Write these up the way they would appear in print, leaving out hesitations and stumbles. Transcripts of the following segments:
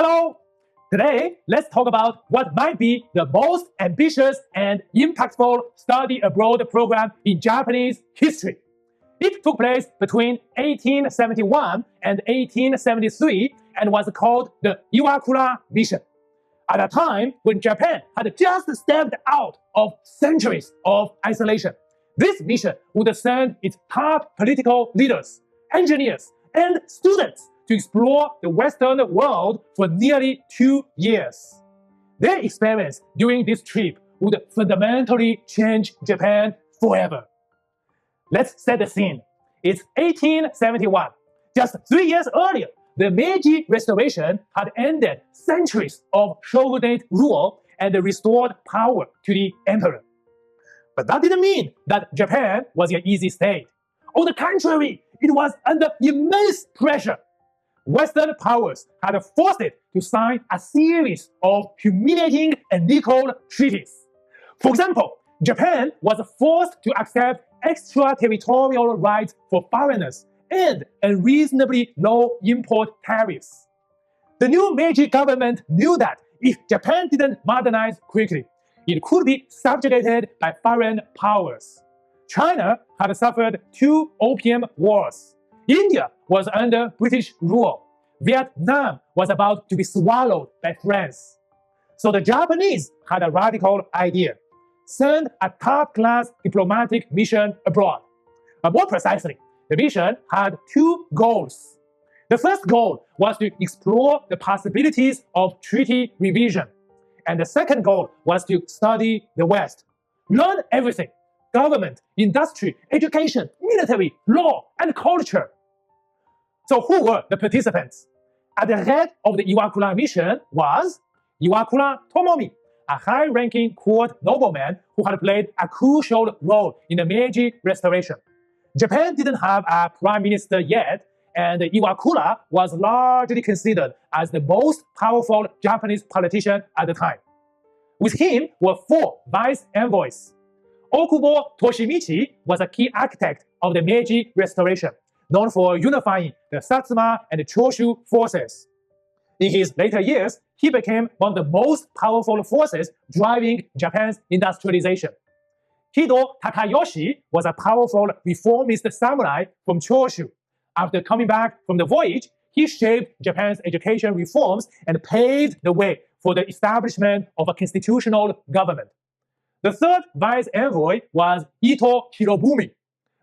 Hello! Today, let's talk about what might be the most ambitious and impactful study abroad program in Japanese history. It took place between 1871 and 1873 and was called the Iwakura mission. At a time when Japan had just stepped out of centuries of isolation, this mission would send its top political leaders, engineers, and students to explore the Western world for nearly 2 years. Their experience during this trip would fundamentally change Japan forever. Let's set the scene. It's 1871. Just 3 years earlier, the Meiji Restoration had ended centuries of shogunate rule and restored power to the emperor. But that didn't mean that Japan was an easy state. On the contrary, it was under immense pressure. Western powers had forced it to sign a series of humiliating and unequal treaties. For example, Japan was forced to accept extraterritorial rights for foreigners and unreasonably low import tariffs. The new Meiji government knew that if Japan didn't modernize quickly, it could be subjugated by foreign powers. China had suffered 2 opium wars. India was under British rule. Vietnam was about to be swallowed by France. So the Japanese had a radical idea: send a top-class diplomatic mission abroad. More precisely, the mission had 2 goals. The first goal was to explore the possibilities of treaty revision. And the second goal was to study the West. Learn everything: government, industry, education, military, law, and culture. So who were the participants? At the head of the Iwakura mission was Iwakura Tomomi, a high-ranking court nobleman who had played a crucial role in the Meiji Restoration. Japan didn't have a prime minister yet, and Iwakura was largely considered as the most powerful Japanese politician at the time. With him were 4 vice envoys. Okubo Toshimichi was a key architect of the Meiji Restoration, known for unifying the Satsuma and the Choshu forces. In his later years, he became one of the most powerful forces driving Japan's industrialization. Kido Takayoshi was a powerful reformist samurai from Choshu. After coming back from the voyage, he shaped Japan's education reforms and paved the way for the establishment of a constitutional government. The third vice envoy was Ito Hirobumi.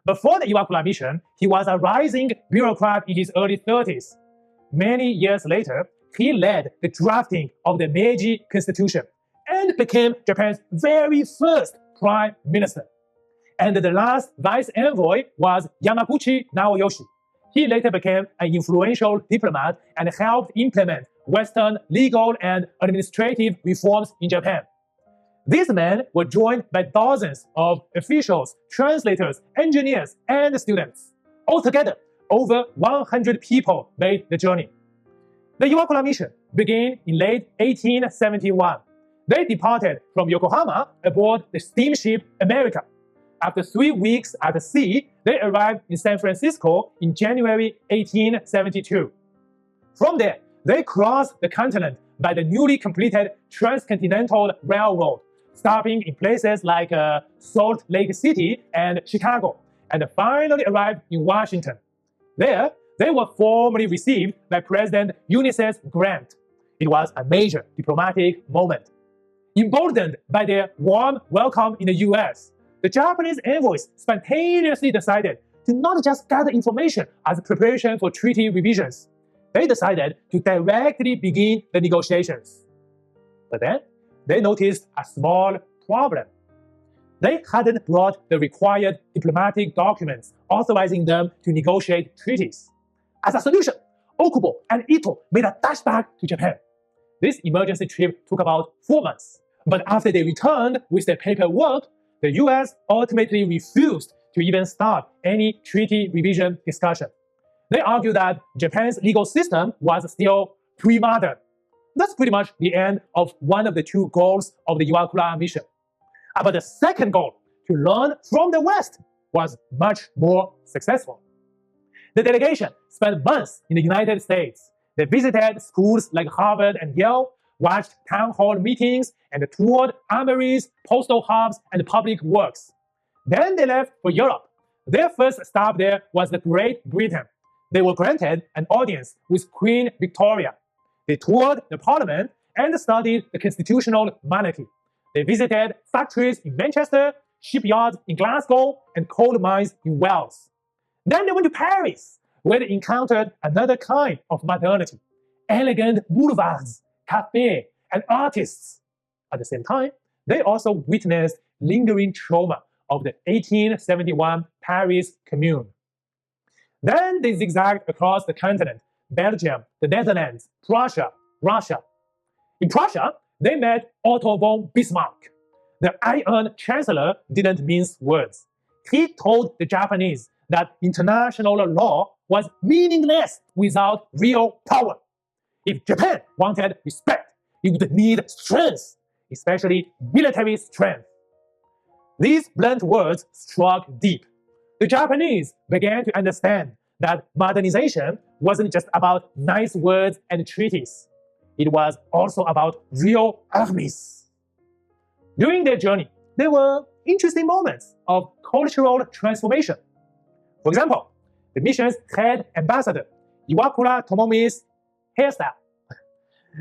Before the Iwakura mission, he was a rising bureaucrat in his early 30s. Many years later, he led the drafting of the Meiji Constitution and became Japan's very first prime minister. And the last vice envoy was Yamaguchi Naoyoshi. He later became an influential diplomat and helped implement Western legal and administrative reforms in Japan. These men were joined by dozens of officials, translators, engineers, and students. Altogether, over 100 people made the journey. The Iwakura mission began in late 1871. They departed from Yokohama aboard the steamship America. After 3 weeks at sea, they arrived in San Francisco in January 1872. From there, they crossed the continent by the newly completed Transcontinental Railroad, stopping in places like Salt Lake City and Chicago, and finally arrived in Washington. There, they were formally received by President Ulysses Grant. It was a major diplomatic moment. Emboldened by their warm welcome in the US, the Japanese envoys spontaneously decided to not just gather information as preparation for treaty revisions. They decided to directly begin the negotiations. But then, they noticed a small problem. They hadn't brought the required diplomatic documents authorizing them to negotiate treaties. As a solution, Okubo and Ito made a dash back to Japan. This emergency trip took about 4 months. But after they returned with their paperwork, the US ultimately refused to even start any treaty revision discussion. They argued that Japan's legal system was still pre-modern. That's pretty much the end of one of the 2 goals of the Iwakura mission. But the second goal, to learn from the West, was much more successful. The delegation spent months in the United States. They visited schools like Harvard and Yale, watched town hall meetings, and toured armories, postal hubs, and public works. Then they left for Europe. Their first stop there was the Great Britain. They were granted an audience with Queen Victoria. They toured the parliament and studied the constitutional monarchy. They visited factories in Manchester, shipyards in Glasgow, and coal mines in Wales. Then they went to Paris, where they encountered another kind of modernity: elegant boulevards, cafes, and artists. At the same time, they also witnessed lingering trauma of the 1871 Paris Commune. Then they zigzagged across the continent: Belgium, the Netherlands, Prussia, Russia. In Prussia, they met Otto von Bismarck. The Iron Chancellor didn't mince words. He told the Japanese that international law was meaningless without real power. If Japan wanted respect, it would need strength, especially military strength. These blunt words struck deep. The Japanese began to understand that modernization wasn't just about nice words and treaties. It was also about real armies. During their journey, there were interesting moments of cultural transformation. For example, the mission's head ambassador, Iwakura Tomomi's hairstyle.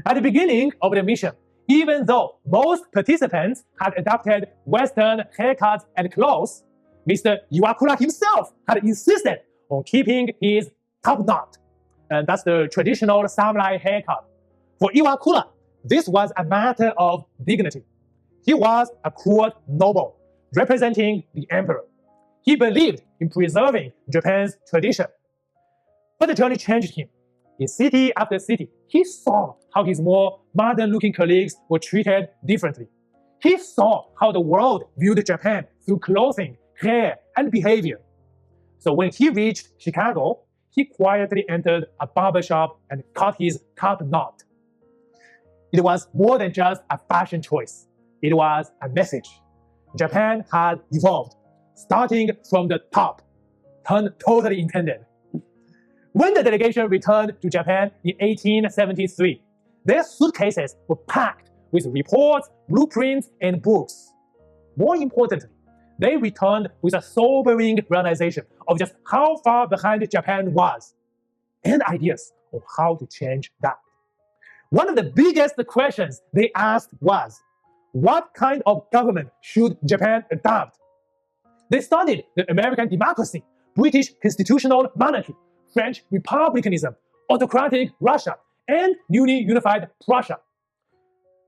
At the beginning of the mission, even though most participants had adopted Western haircuts and clothes, Mr. Iwakura himself had insisted on keeping his top knot. And that's the traditional samurai haircut. For Iwakura, this was a matter of dignity. He was a court noble, representing the emperor. He believed in preserving Japan's tradition. But the journey changed him. In city after city, he saw how his more modern-looking colleagues were treated differently. He saw how the world viewed Japan through clothing, hair, and behavior. So when he reached Chicago, he quietly entered a barbershop and cut his top knot. It was more than just a fashion choice. It was a message. Japan had evolved, starting from the top, pun totally intended. When the delegation returned to Japan in 1873, their suitcases were packed with reports, blueprints, and books. More importantly, they returned with a sobering realization of just how far behind Japan was, and ideas on how to change that. One of the biggest questions they asked was, what kind of government should Japan adopt? They studied the American democracy, British constitutional monarchy, French republicanism, autocratic Russia, and newly unified Prussia.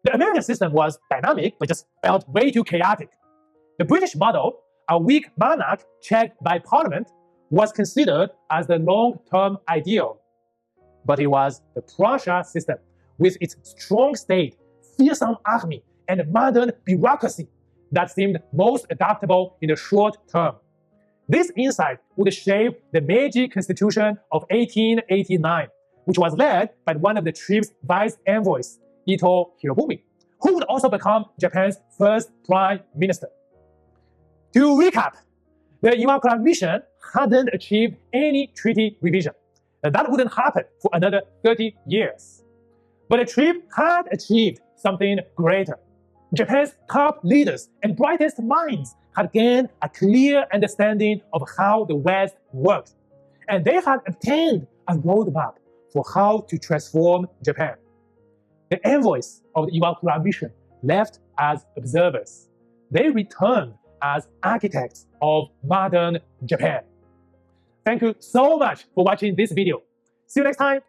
The American system was dynamic, but just felt way too chaotic. The British model, a weak monarch checked by parliament, was considered as the long-term ideal. But it was the Prussia system, with its strong state, fearsome army, and modern bureaucracy, that seemed most adaptable in the short term. This insight would shape the Meiji Constitution of 1889, which was led by one of the trip's vice envoys, Ito Hirobumi, who would also become Japan's first prime minister. To recap, the Iwakura mission hadn't achieved any treaty revision, and that wouldn't happen for another 30 years. But the trip had achieved something greater. Japan's top leaders and brightest minds had gained a clear understanding of how the West worked, and they had obtained a roadmap for how to transform Japan. The envoys of the Iwakura mission left as observers. They returned as architects of modern Japan. Thank you so much for watching this video. See you next time.